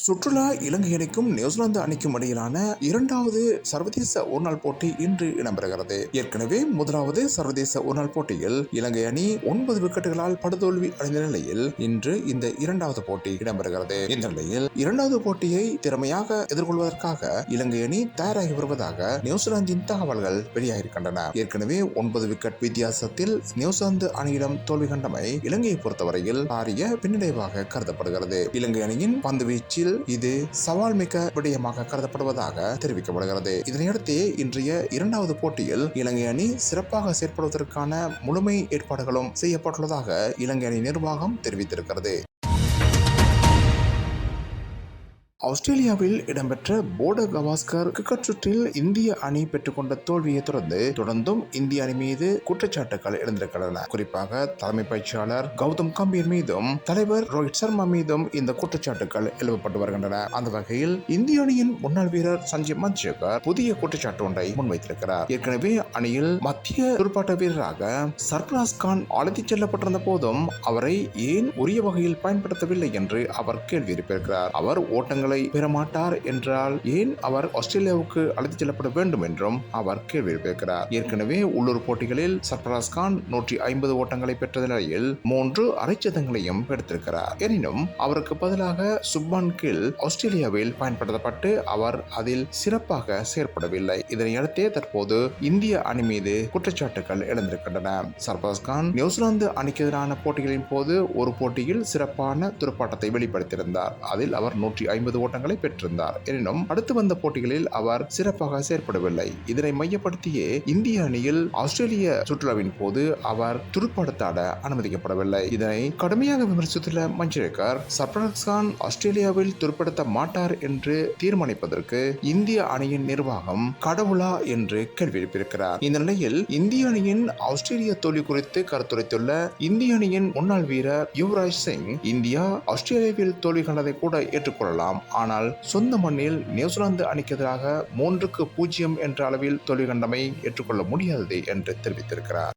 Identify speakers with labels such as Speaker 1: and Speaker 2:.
Speaker 1: சுற்றுலா இலங்கை அணிக்கும் நியூசிலாந்து அணிக்கும் இடையிலான இரண்டாவது சர்வதேச ஒருநாள் போட்டி இன்று இடம்பெறுகிறது. ஏற்கனவே முதலாவது சர்வதேச ஒருநாள் போட்டியில் இலங்கை அணி 9 விக்கெட்டுகளால் படுதோல்வி அடைந்த நிலையில் இன்று இந்த இரண்டாவது போட்டி இடம்பெறுகிறது. இந்த நிலையில் இரண்டாவது போட்டியை திறமையாக எதிர்கொள்வதற்காக இலங்கை அணி தயாராகி வருவதாக நியூசிலாந்தின் தகவல்கள் வெளியாகியிருக்கின்றன. ஏற்கனவே 9 விக்கெட் வித்தியாசத்தில் நியூசிலாந்து அணியிடம் தோல்வி கண்டமை இலங்கையை பொறுத்தவரையில் பாரிய பின்னடைவாக கருதப்படுகிறது. இலங்கை அணியின் பந்து வீச்சில் இது சவால் மிக்க விடயமாக கருதப்படுவதாக தெரிவிக்கப்படுகிறது. இதனையடுத்து இன்றைய இரண்டாவது போட்டியில் இலங்கை அணி சிறப்பாக செயற்படுவதற்கான முழுமை ஏற்பாடுகளும் செய்யப்பட்டுள்ளதாக இலங்கை அணி நிர்வாகம் தெரிவித்திருக்கிறது. ஆஸ்திரேலியாவில் இடம்பெற்ற போர்டர் கவாஸ்கர் கிரிக்கெட் சுற்றில் இந்திய அணி பெற்றுக்கொண்ட தோல்வியை தொடர்ந்தும் இந்திய அணி மீது குற்றச்சாட்டுகள் எழுந்திருக்கின்றன. குறிப்பாக தலைமை பயிற்சியாளர் கௌதம் கம்பீர் மீதும் தலைவர் ரோஹித் சர்மா மீதும் இந்த குற்றச்சாட்டுகள் எழுப்பப்பட்டு வருகின்றன. அந்த வகையில் இந்திய அணியின் முன்னாள் வீரர் சஞ்சீவ் மஞ்சுகர் புதிய குற்றச்சாட்டு ஒன்றை முன்வைத்திருக்கிறார். ஏற்கனவே அணியில் மத்திய துடுப்பாட்ட வீரராக சர்பராஸ் கான் அழைத்துச் செல்லப்பட்டிருந்த போதும் அவரை ஏன் உரிய வகையில் பயன்படுத்தவில்லை என்று அவர் கேள்வி எழுப்பியிருக்கிறார். அவர் ஓட்டங்கள் பெறமாட்டார் என்றால் ஏன் அவர் ஆஸ்திரேலியாவுக்கு அழைத்துச் செல்லப்பட வேண்டும் என்றும் அவர் கேள்வி எழுப்பியிருக்கிறார். ஏற்கனவே உள்ளூர் போட்டிகளில் சர்பராஸ் கான் 150 ஓட்டங்களை பெற்ற நிலையில் 3 அரைச்சதங்களையும் எடுத்திருக்கிறார். எனினும் அவருக்கு பதிலாக சுப்மான் கில் ஆஸ்திரேலியாவில் பயன்படுத்தப்பட்டு அவர் அதில் சிறப்பாக செயற்படவில்லை. இதனையடுத்தே தற்போது இந்திய அணி மீது குற்றச்சாட்டுகள் எழுந்திருக்கின்றன. சர்பராஸ் கான் நியூசிலாந்து அணிக்கு எதிரான போட்டிகளின் போது ஒரு போட்டியில் சிறப்பான துடுப்பாட்டத்தை வெளிப்படுத்தியிருந்தார். அதில் அவர் 150 ஓட்டங்களை பெற்றிருந்தார். எனினும் அடுத்து வந்த போட்டிகளில் அவர் சிறப்பாக செயற்படவில்லை. இதனை மையப்படுத்தியே இந்திய அணியில் ஆஸ்திரேலிய சுற்றுலாவின் போது அவர் துடுப்பாடத்தாட அனுமதிக்கப்படவில்லை. இதனை கடுமையாக விமர்சித்துள்ள மஞ்சுரேகர் சர்பராஸ் கான் ஆஸ்திரேலியாவில் துடுப்படுத்த மாட்டார் என்று தீர்மானிப்பதற்கு இந்திய அணியின் நிர்வாகம் கடவுளா என்று கேள்வி எழுப்பியிருக்கிறார். இந்த நிலையில் இந்திய அணியின் ஆஸ்திரேலிய தோல்வி குறித்து கருத்துரைத்துள்ள இந்திய அணியின் முன்னாள் வீரர் யுவராஜ் சிங், இந்தியா ஆஸ்திரேலியாவில் தோல்வி கண்டதை கூட ஏற்றுக்கொள்ளலாம், ஆனால் சொந்த மண்ணில் நியூசிலாந்து அணிக்கு எதிராக 3-0 என்ற அளவில் தோல்வி கண்டமை ஏற்றுக்கொள்ள முடியாதது என்று தெரிவித்திருக்கிறார்.